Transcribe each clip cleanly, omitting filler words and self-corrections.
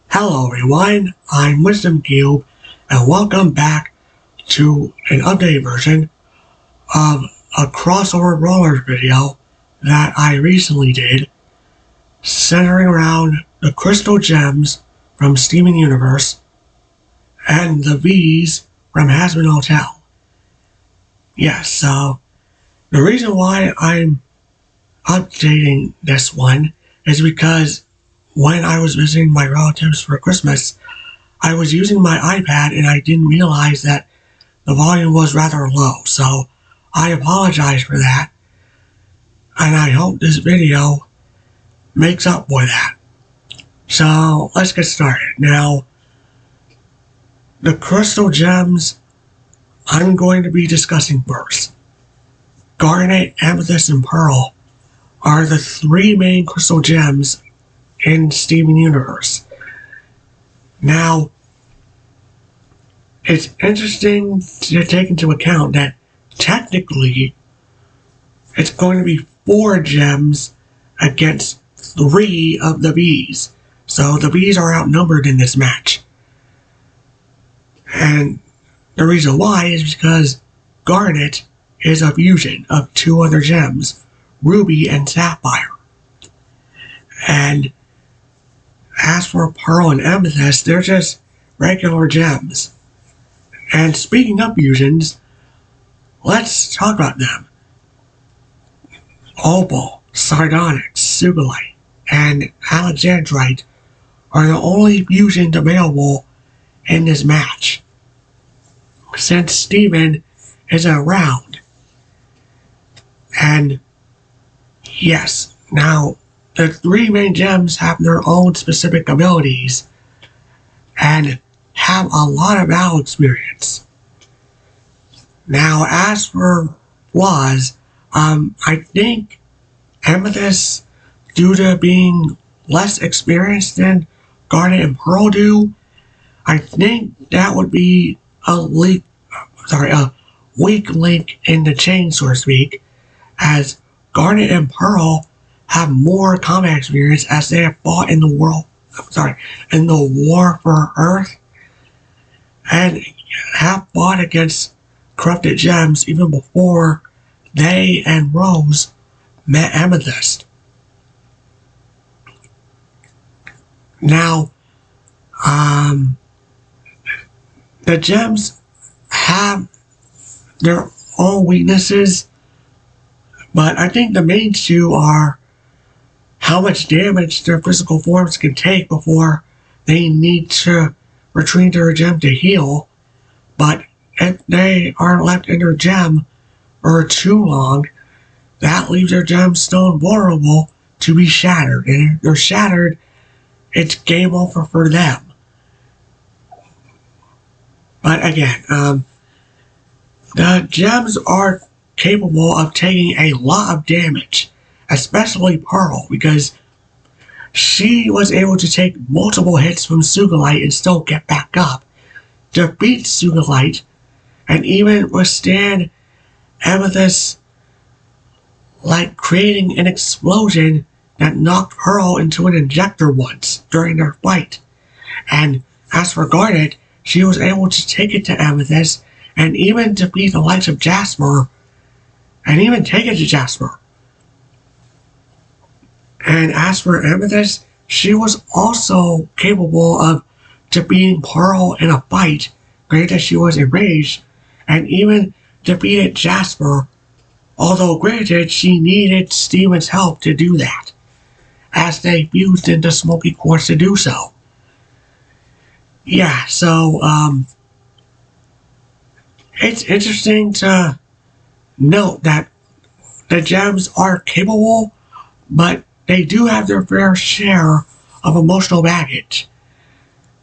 Hello everyone, I'm Wisdom Cube, and welcome back to an updated version of a crossover Brawlers video that I recently did, centering around the Crystal Gems from Steven Universe and the Vees from Hasbin Hotel. Yes, so the reason why I'm updating this one is because when I was visiting my relatives for Christmas, I was using my iPad and I didn't realize that the volume was rather low, so I apologize for that, and I hope this video makes up for that. So let's get started. Now, the crystal gems I'm going to be discussing first. Garnet, Amethyst, and Pearl are the three main crystal gems in Steven Universe. Now, it's interesting to take into account that technically it's going to be 4 gems against 3 of the Vees. So the Vees are outnumbered in this match. And the reason why is because Garnet is a fusion of 2 other gems, Ruby and Sapphire. And as for Pearl and Amethyst, they're just regular gems. And speaking of fusions, let's talk about them. Opal, Sardonyx, Sugilite, and Alexandrite are the only fusions available in this match, since Steven isn't around. And yes, now the 3 main gems have their own specific abilities and have a lot of battle experience. Now, as for flaws, I think Amethyst, due to being less experienced than Garnet and Pearl do, I think that would be a weak link in the chain, so to speak, as Garnet and Pearl have more combat experience as they have fought in the war for Earth, and have fought against corrupted gems even before they and Rose met Amethyst. Now, the gems have their own weaknesses, but I think the main 2 are how much damage their physical forms can take before they need to retreat their gem to heal. But if they are left in their gem for too long, that leaves their gemstone vulnerable to be shattered. And if they're shattered, it's game over for them. But again, the gems are capable of taking a lot of damage, especially Pearl, because she was able to take multiple hits from Sugilite and still get back up, defeat Sugilite, and even withstand Amethyst, like creating an explosion that knocked Pearl into an injector once during their fight. And as for Garnet, she was able to take it to Amethyst and even defeat the likes of Jasper, and even take it to Jasper. And as for Amethyst, she was also capable of defeating Pearl in a fight, granted she was enraged, and even defeated Jasper, although granted she needed Steven's help to do that, as they fused into Smoky Quartz to do so. Yeah, so, it's interesting to note that the gems are capable, but they do have their fair share of emotional baggage.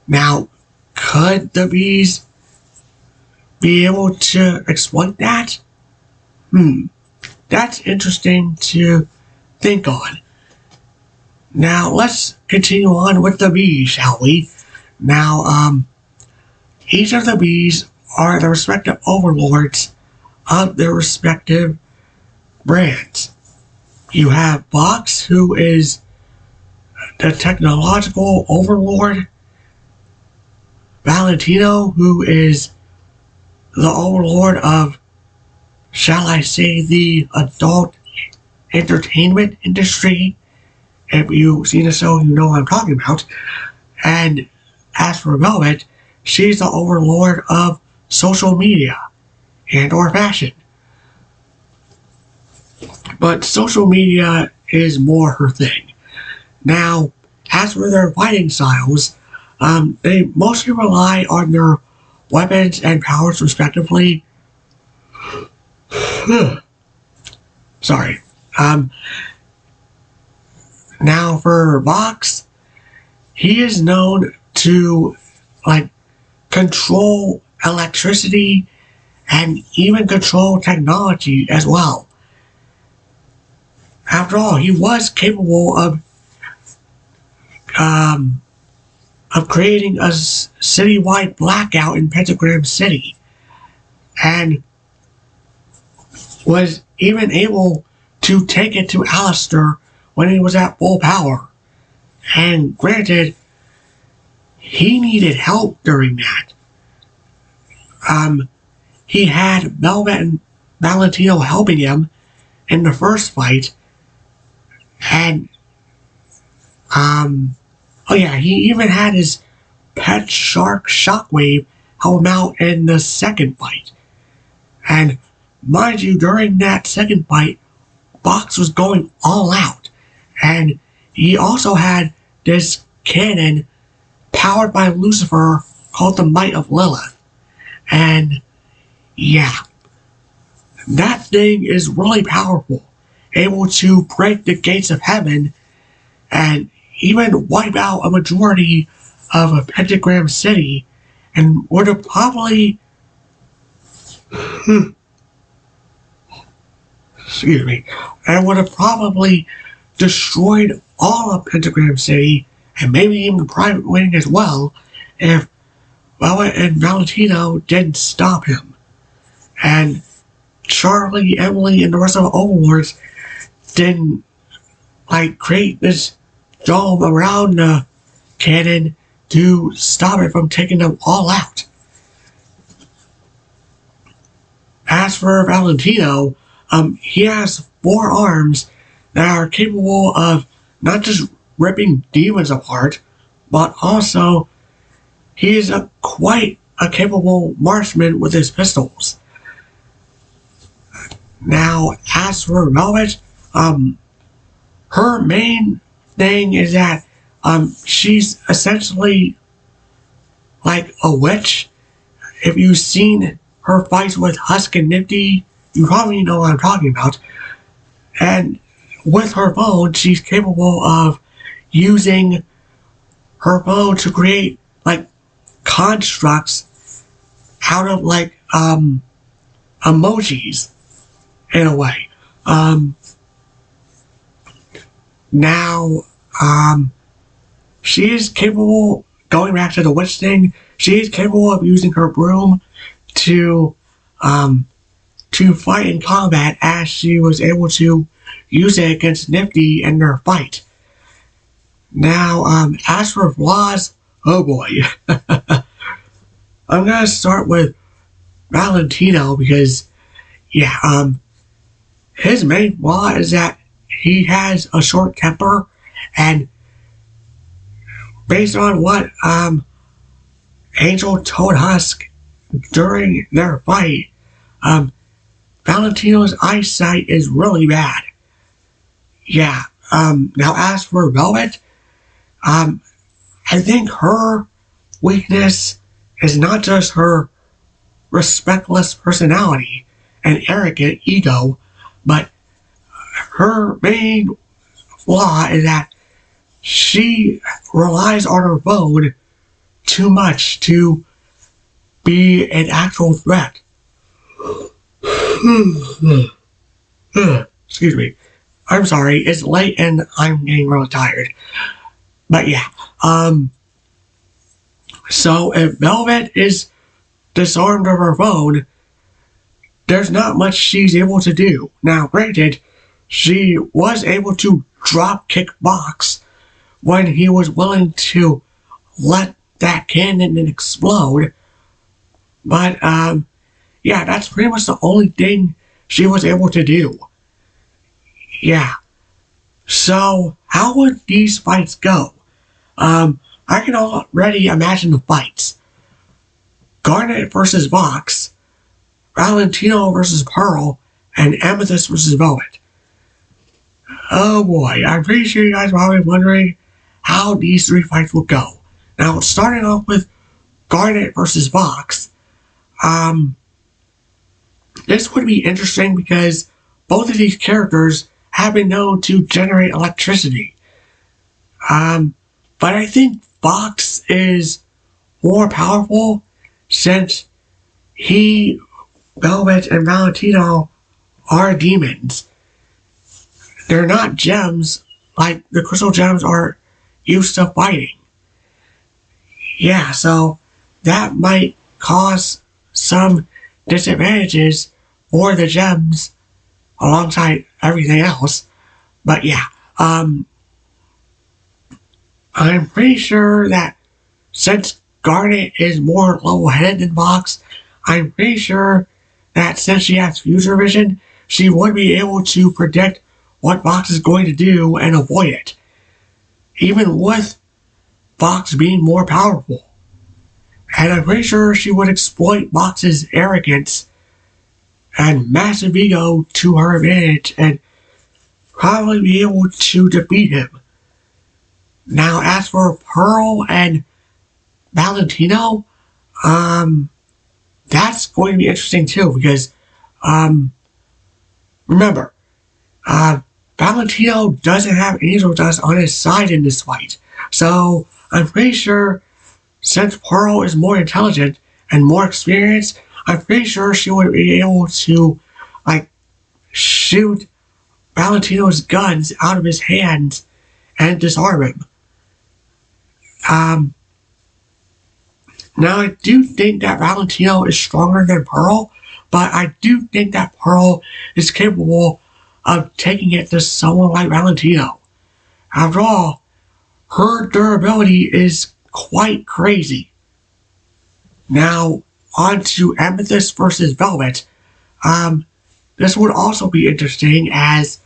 Now, could the Vees be able to exploit that? That's interesting to think on. Now, let's continue on with the Vees, shall we? Now, each of the Vees are the respective overlords of their respective brands. You have Fox, who is the technological overlord Valentino, who is the overlord of, shall I say, the adult entertainment industry. If you've seen the show, you know what I'm talking about. And as for Velvet, she's the overlord of social media and or fashion. But social media is more her thing. Now, as for their fighting styles, they mostly rely on their weapons and powers respectively. Sorry. Now for Vox, he is known to control electricity and even control technology as well. After all, he was capable of creating a citywide blackout in Pentagram City, and was even able to take it to Alistair when he was at full power. And granted, he needed help during that. He had Velvet and Valentino helping him in the first fight, and he even had his pet shark Shockwave help him out in the second fight. And mind you, during that second fight, Vox was going all out, and he also had this cannon powered by Lucifer called the Might of Lilith. And yeah, that thing is really powerful, able to break the gates of heaven and even wipe out a majority of a Pentagram City, and would have probably destroyed all of Pentagram City, and maybe even Private Wing as well, if Velvet and Valentino didn't stop him. And Charlie, Emily, and the rest of the Overlords didn't create this dome around the cannon to stop it from taking them all out. As for Valentino, he has 4 arms that are capable of not just ripping demons apart, but also he is quite a capable marksman with his pistols. Now, as for Velvet, her main thing is that she's essentially like a witch. If you've seen her fights with Husk and Nifty, you probably know what I'm talking about. And with her phone, she's capable of using her phone to create constructs out of emojis in a way. She is capable, going back to the witch thing, she is capable of using her broom to fight in combat, as she was able to use it against Nifty in their fight. Now, as for flaws, oh boy. I'm gonna start with Valentino because, his main flaw is that he has a short temper, and based on what Angel told Husk during their fight, Valentino's eyesight is really bad. Now as for Velvet, I think her weakness is not just her respectless personality and arrogant ego, but her main flaw is that she relies on her phone too much to be an actual threat. Excuse me. I'm sorry, it's late and I'm getting really tired. But so if Velvet is disarmed of her phone, there's not much she's able to do. Now, granted, she was able to drop kick Vox when he was willing to let that cannon and explode. But, yeah, that's pretty much the only thing she was able to do. Yeah. So, how would these fights go? I can already imagine the fights. Garnet versus Vox, Valentino versus Pearl, and Amethyst versus Velvet. Oh boy, I'm pretty sure you guys are probably wondering how these three fights will go. Now, starting off with Garnet versus Vox, this would be interesting because both of these characters have been known to generate electricity. But I think Vox is more powerful since he, Velvet, and Valentino are demons. They're not gems like the crystal gems are used to fighting. Yeah, so that might cause some disadvantages for the gems alongside everything else. But yeah, I'm pretty sure that since Garnet is more level-headed than Vox, I'm pretty sure that since she has future vision, she would be able to predict what Vox is going to do and avoid it, even with Vox being more powerful. And I'm pretty sure she would exploit Vox's arrogance and massive ego to her advantage and probably be able to defeat him. Now, as for Pearl and Valentino, that's going to be interesting too because, remember, Valentino doesn't have Angel Dust on his side in this fight. So, I'm pretty sure since Pearl is more intelligent and more experienced, I'm pretty sure she would be able to, shoot Valentino's guns out of his hands and disarm him. Now, I do think that Valentino is stronger than Pearl, but I do think that Pearl is capable of taking it to someone like Valentino. After all, her durability is quite crazy. Now, on to Amethyst versus Velvet. This would also be interesting as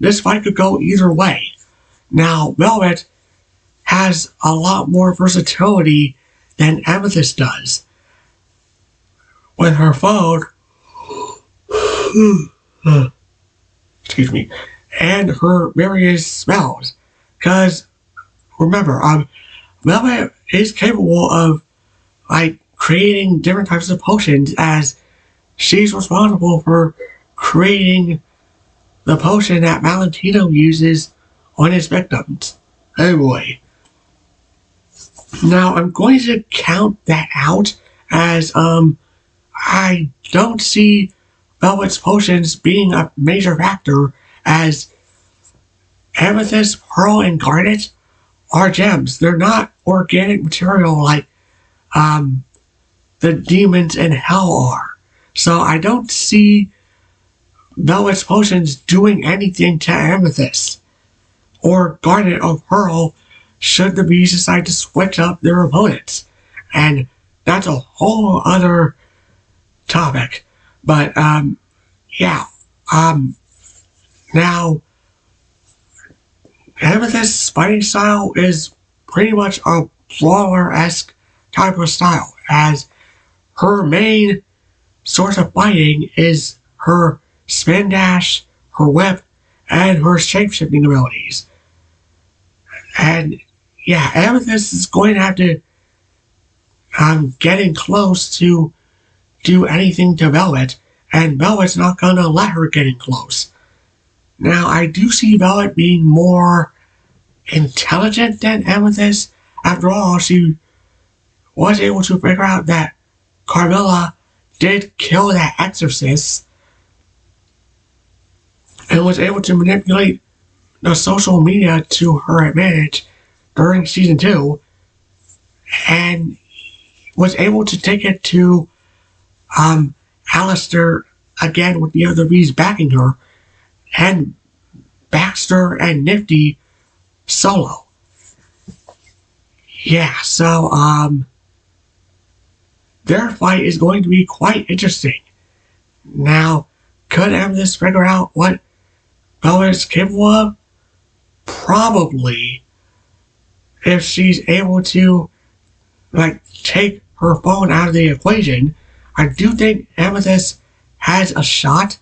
this fight could go either way. Now, Velvet has a lot more versatility than Amethyst does. With her phone, excuse me, and her various spells. Because, remember, Velvet is capable of, creating different types of potions as she's responsible for creating the potion that Valentino uses on his victims. Oh boy. Now, I'm going to count that out as, I don't see Velvet's potions being a major factor as Amethyst, Pearl, and Garnet are gems. They're not organic material like, the demons in hell are. So I don't see Velvet's potions doing anything to Amethyst or Garnet or Pearl should the Vees decide to switch up their opponents. And that's a whole other topic. But, yeah. Now, Amethyst's fighting style is pretty much a brawler-esque type of style, as her main source of fighting is her spin dash, her whip, and her shape-shifting abilities. And yeah, Amethyst is going to have to get in close to do anything to Velvet, and Velvet's not going to let her get in close. Now, I do see Velvet being more intelligent than Amethyst. After all, she was able to figure out that Carmilla did kill that exorcist and was able to manipulate the social media to her advantage during season 2 and was able to take it to Alistair again with the other Vees backing her, and Baxter and Nifty solo. Yeah, so, their fight is going to be quite interesting. Now, could Amethyst figure out what Bella is capable of? Probably. If she's able to, take her phone out of the equation, I do think Amethyst has a shot.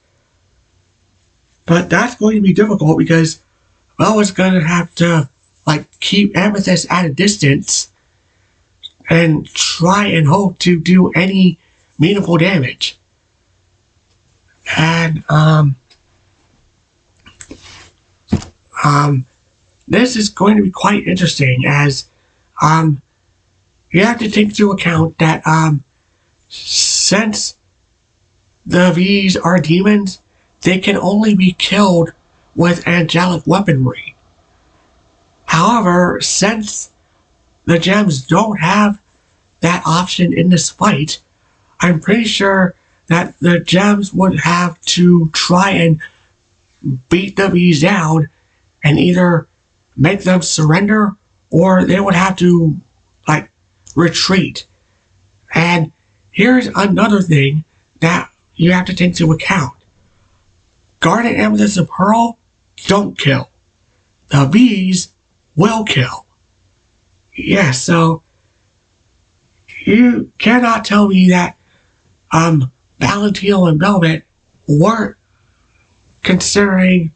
But that's going to be difficult because Bella's going to have to, keep Amethyst at a distance and try and hope to do any meaningful damage. And, this is going to be quite interesting as, you have to take into account that, since the Vees are demons, they can only be killed with angelic weaponry. However, since the gems don't have that option in this fight, I'm pretty sure that the gems would have to try and beat the Vees down and either make them surrender or they would have to, retreat. And here's another thing that you have to take into account. Garnet, Amethyst, and Pearl don't kill. The Vees will kill. Yeah, so you cannot tell me that Valentino and Velvet weren't considering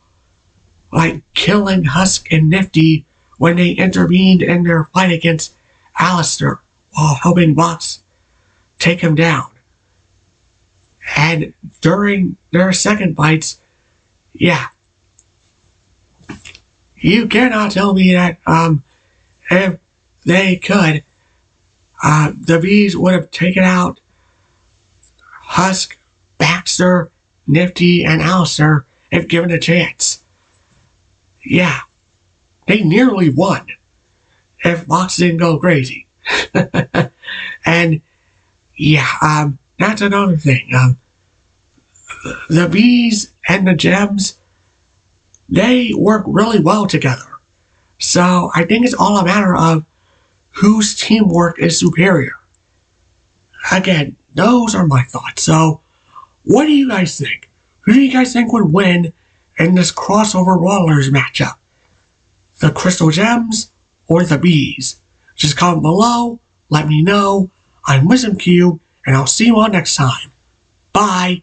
killing Husk and Nifty when they intervened in their fight against Alistair while helping Vox take him down. And during their second fights, yeah, you cannot tell me that if they could, the Vees would have taken out Husk, Baxter, Nifty, and Alistair if given a chance. Yeah, they nearly won if Vox didn't go crazy. And yeah, that's another thing. The Vees and the gems, they work really well together. So I think it's all a matter of whose teamwork is superior. Again, those are my thoughts. So what do you guys think? Who do you guys think would win in this crossover Brawlers matchup? The Crystal Gems or the Vees? Just comment below, let me know. I'm WisdomCube, and I'll see you all next time. Bye!